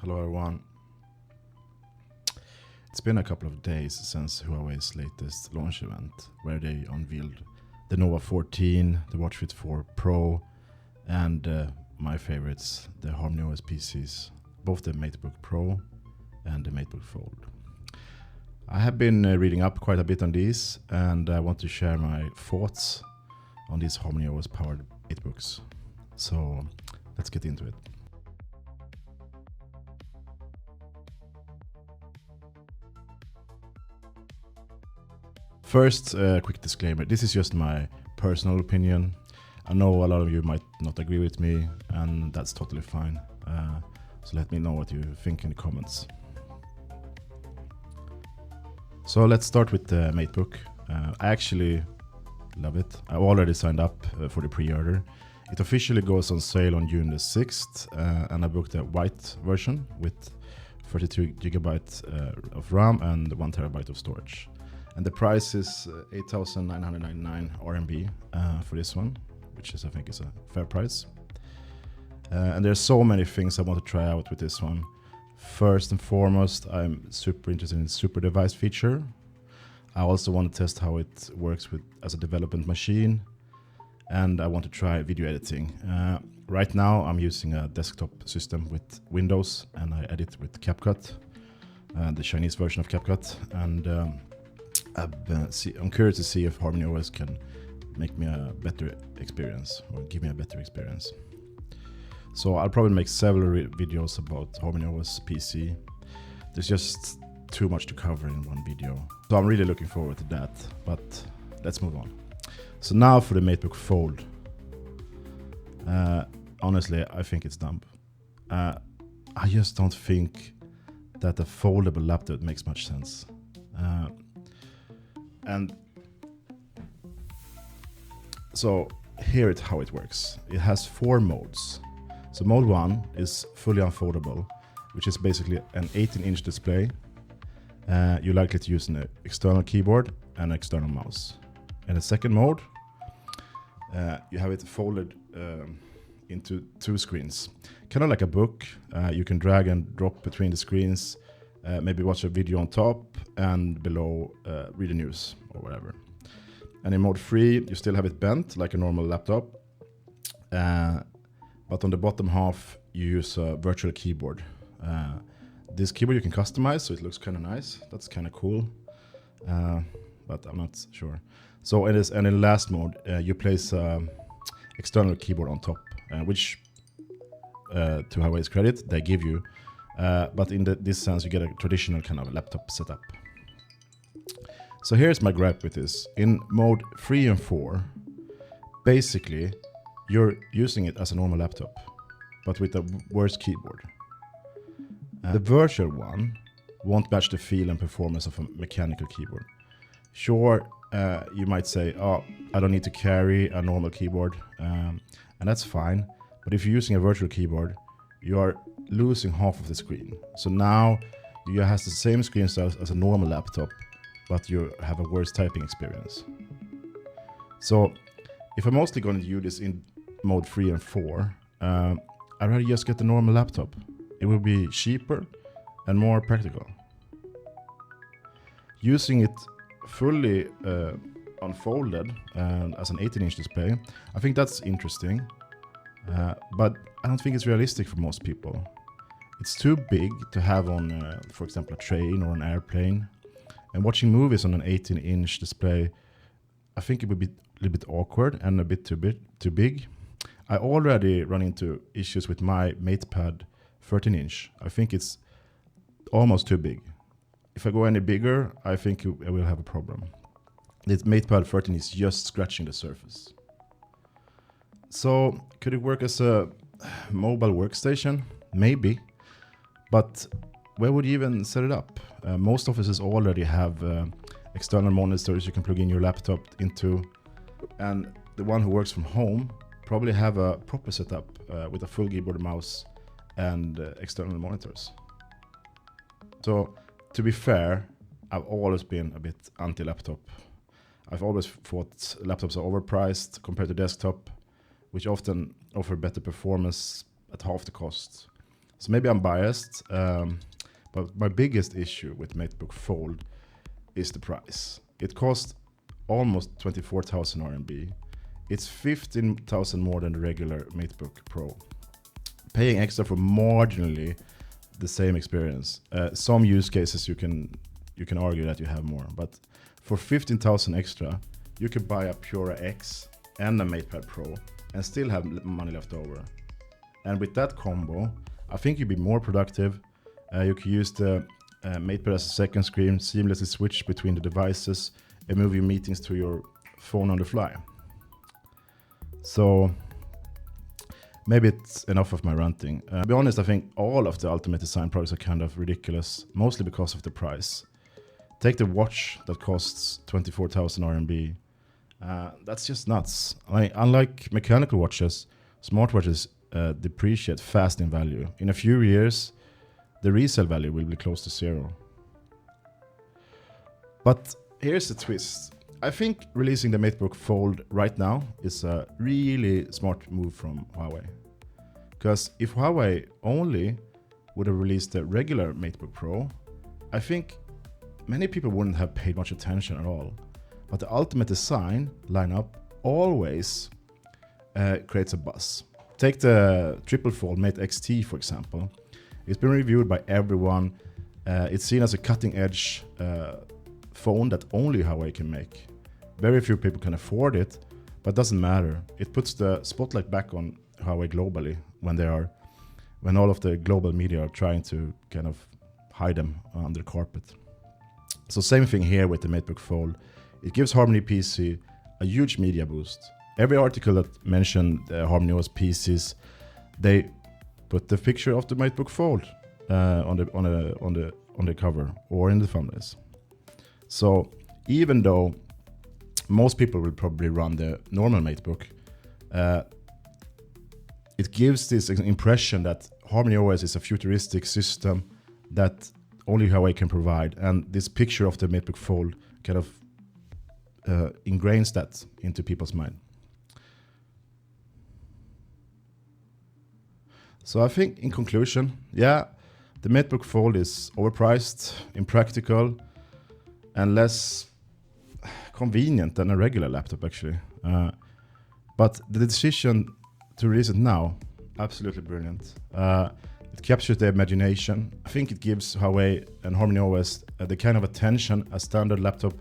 Hello everyone. It's been a couple of days since Huawei's latest launch event, where they unveiled the Nova 14, the Watch Fit 4 Pro, and my favorites, the HarmonyOS PCs, both the MateBook Pro and the MateBook Fold. I have been reading up quite a bit on these, and I want to share my thoughts on these HarmonyOS-powered MateBooks. So let's get into it. First, quick disclaimer. This is just my personal opinion. I know a lot of you might not agree with me, and that's totally fine. So let me know what you think in the comments. So let's start with the MateBook. I actually love it. I already signed up for the pre-order. It officially goes on sale on June the 6th, and I booked a white version with 32 gigabytes of RAM and 1 terabyte of storage. And the price is 8,999 RMB for this one, which I think is a fair price. And there's so many things I want to try out with this one. First and foremost, I'm super interested in the super device feature. I also want to test how it works as a development machine, and I want to try video editing. Right now I'm using a desktop system with Windows, and I edit with CapCut, the Chinese version of CapCut, and I'm curious to see if HarmonyOS can make me a better experience, or give me a better experience. So I'll probably make several videos about HarmonyOS PC. There's just too much to cover in one video. So I'm really looking forward to that, but let's move on. So now for the MateBook Fold. Honestly, I think it's dumb. I just don't think that a foldable laptop makes much sense. And so here is how it works. It has 4 modes. So mode 1 is fully unfoldable, which is basically an 18-inch display. You're likely to use an external keyboard and external mouse. In the second mode, you have it folded into 2 screens. Kind of like a book. You can drag and drop between the screens, maybe watch a video on top, and below read the news or whatever. And in mode 3, you still have it bent like a normal laptop, but on the bottom half you use a virtual keyboard. This keyboard you can customize, so it looks kind of nice. That's kind of cool, but I'm not sure. So it is, and in the last mode, you place external keyboard on top, which, to Huawei's credit, they give you. But in this sense, you get a traditional kind of laptop setup. So here's my gripe with this. In mode 3 and 4, basically, you're using it as a normal laptop, but with a worse keyboard. The virtual one won't match the feel and performance of a mechanical keyboard. Sure, you might say, oh, I don't need to carry a normal keyboard, and that's fine. But if you're using a virtual keyboard, you are losing half of the screen. So now you have the same screen size as a normal laptop, but you have a worse typing experience. So if I'm mostly going to use this in mode 3 and 4, I'd rather just get the normal laptop. It will be cheaper and more practical. Using it fully unfolded and as an 18-inch display, I think that's interesting, but I don't think it's realistic for most people. It's too big to have on, for example, a train or an airplane. And watching movies on an 18-inch display, I think it would be a little bit awkward and a bit too big. I already run into issues with my MatePad 13-inch. I think it's almost too big. If I go any bigger, I think I will have a problem. This MatePad 13 is just scratching the surface. So could it work as a mobile workstation? Maybe. But where would you even set it up? Most offices already have external monitors you can plug in your laptop into, and the one who works from home probably have a proper setup with a full keyboard and mouse and external monitors. So to be fair, I've always been a bit anti-laptop. I've always thought laptops are overpriced compared to desktop, which often offer better performance at half the cost. So maybe I'm biased, but my biggest issue with MateBook Fold is the price. It costs almost 24,000 RMB. It's 15,000 more than the regular MateBook Pro. Paying extra for marginally the same experience. Some use cases you can argue that you have more, but for 15,000 extra, you could buy a Pura X and a MatePad Pro and still have money left over. And with that combo, I think you'd be more productive. You could use the MatePad as a second screen, seamlessly switch between the devices, and move your meetings to your phone on the fly. So maybe it's enough of my ranting. To be honest, I think all of the Ultimate Design products are kind of ridiculous, mostly because of the price. Take the watch that costs 24,000 RMB. That's just nuts. Unlike mechanical watches, smartwatches depreciate fast in value. In a few years, the resale value will be close to zero. But here's the twist. I think releasing the MateBook Fold right now is a really smart move from Huawei. Because if Huawei only would have released the regular MateBook Pro, I think many people wouldn't have paid much attention at all. But the Ultimate Design lineup always creates a buzz. Take the Triple Fold Mate XT, for example. It's been reviewed by everyone. It's seen as a cutting-edge phone that only Huawei can make. Very few people can afford it, but it doesn't matter. It puts the spotlight back on Huawei globally when all of the global media are trying to kind of hide them under the carpet. So same thing here with the MateBook Fold. It gives Harmony PC a huge media boost. Every article that mentioned HarmonyOS PCs, they put the picture of the MateBook Fold on the cover or in the thumbnails. So even though most people will probably run the normal MateBook, it gives this impression that HarmonyOS is a futuristic system that only Huawei can provide, and this picture of the MateBook Fold kind of ingrains that into people's mind. So I think in conclusion, yeah, the MateBook Fold is overpriced, impractical, and less convenient than a regular laptop actually. But the decision to release it now, absolutely brilliant. It captures the imagination. I think it gives Huawei and HarmonyOS the kind of attention a standard laptop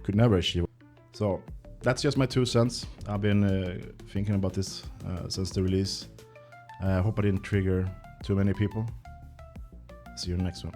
could never achieve. So that's just my 2 cents. I've been thinking about this since the release. I hope I didn't trigger too many people. See you in the next one.